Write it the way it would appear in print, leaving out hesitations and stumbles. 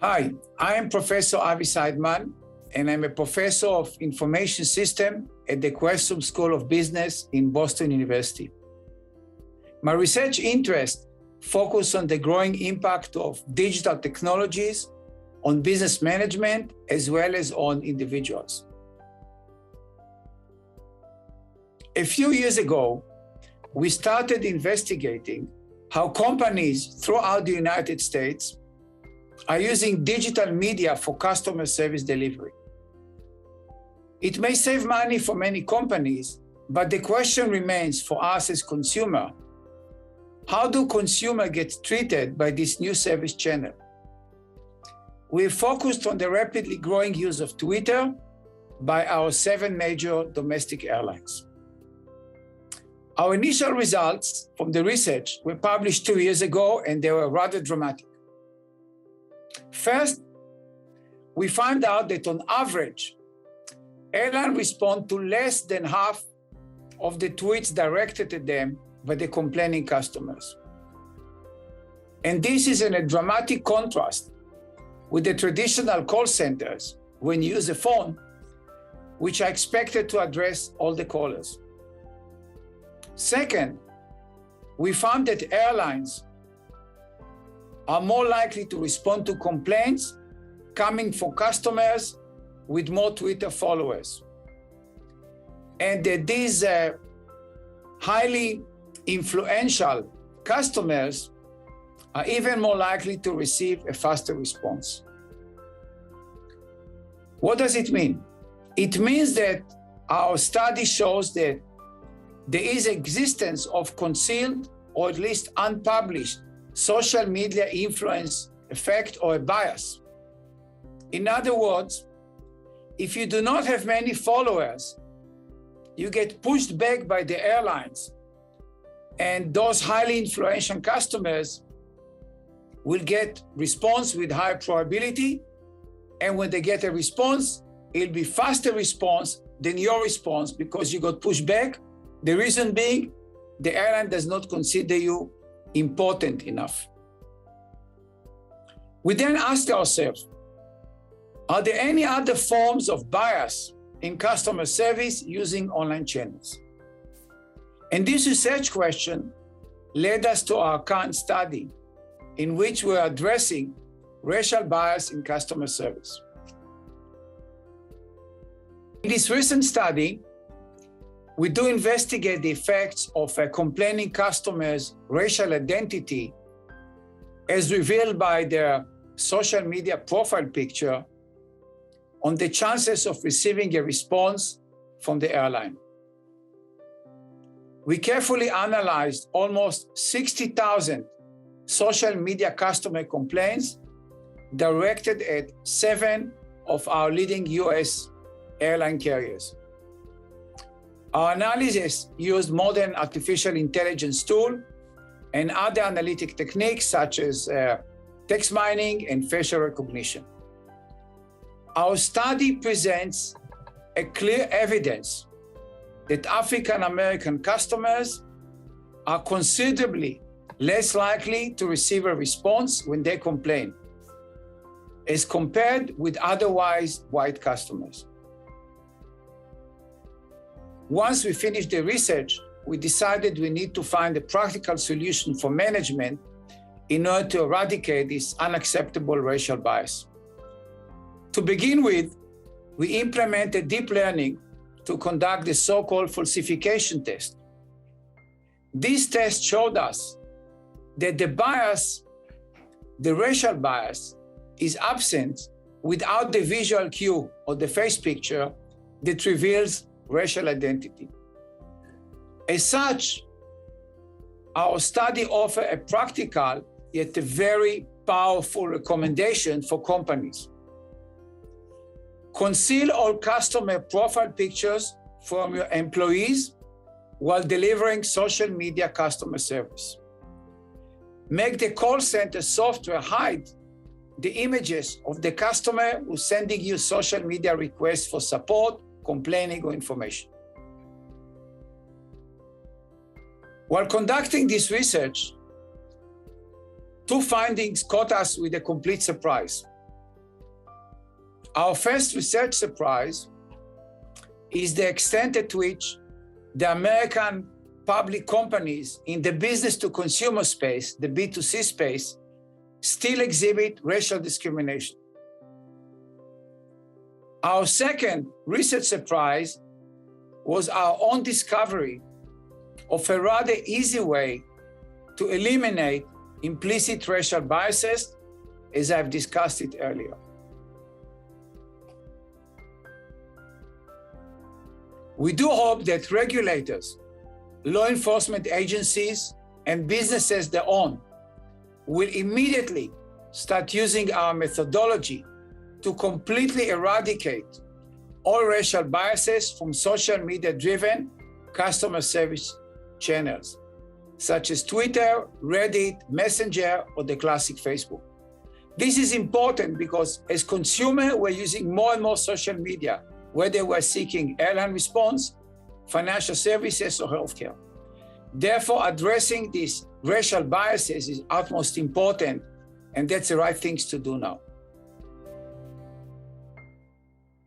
Hi, I am Professor Avi Seidmann, and I'm a professor of information system at the Questrom School of Business in Boston University. My research interests focus on the growing impact of digital technologies on business management as well as on individuals. A few years ago, we started investigating how companies throughout the United States are using digital media for customer service delivery. It may save money for many companies, but the question remains for us as consumers: how do consumers get treated by this new service channel? We focused on the rapidly growing use of Twitter by our 7 major domestic airlines. Our initial results from the research were published 2 years ago, and they were rather dramatic. First, we found out that on average, airlines respond to less than half of the tweets directed at them by the complaining customers. And this is in a dramatic contrast with the traditional call centers when you use a phone, which are expected to address all the callers. Second, we found that airlines are more likely to respond to complaints coming from customers with more Twitter followers. And that these highly influential customers are even more likely to receive a faster response. What does it mean? It means that our study shows that there is existence of concealed or at least unpublished social media influence effect or a bias. In other words, if you do not have many followers, you get pushed back by the airlines, and those highly influential customers will get response with higher probability, and when they get a response, it'll be faster response than your response because you got pushed back. The reason being, the airline does not consider you important enough. We then asked ourselves, are there any other forms of bias in customer service using online channels? And this research question led us to our current study, in which we're addressing racial bias in customer service. In this recent study, we do investigate the effects of a complaining customer's racial identity as revealed by their social media profile picture on the chances of receiving a response from the airline. We carefully analyzed almost 60,000 social media customer complaints directed at 7 of our leading US airline carriers. Our analysis used modern artificial intelligence tools and other analytic techniques such as text mining and facial recognition. Our study presents a clear evidence that African American customers are considerably less likely to receive a response when they complain, as compared with otherwise white customers. Once we finished the research, we decided we need to find a practical solution for management in order to eradicate this unacceptable racial bias. To begin with, we implemented deep learning to conduct the so-called falsification test. This test showed us that the bias, the racial bias, is absent without the visual cue or the face picture that reveals racial identity. As such, our study offers a practical yet a very powerful recommendation for companies. Conceal all customer profile pictures from your employees while delivering social media customer service. Make the call center software hide the images of the customer who's sending you social media requests for support, complaining, or information. While conducting this research, 2 findings caught us with a complete surprise. Our first research surprise is the extent at which the American public companies in the business to consumer space, the B2C space, still exhibit racial discrimination. Our second research surprise was our own discovery of a rather easy way to eliminate implicit racial biases, as I've discussed it earlier. We do hope that regulators, law enforcement agencies, and businesses their own will immediately start using our methodology to completely eradicate all racial biases from social media-driven customer service channels, such as Twitter, Reddit, Messenger, or the classic Facebook. This is important because as consumers, we're using more and more social media, whether we're seeking airline response, financial services, or healthcare. Therefore, addressing these racial biases is utmost important, and that's the right things to do now.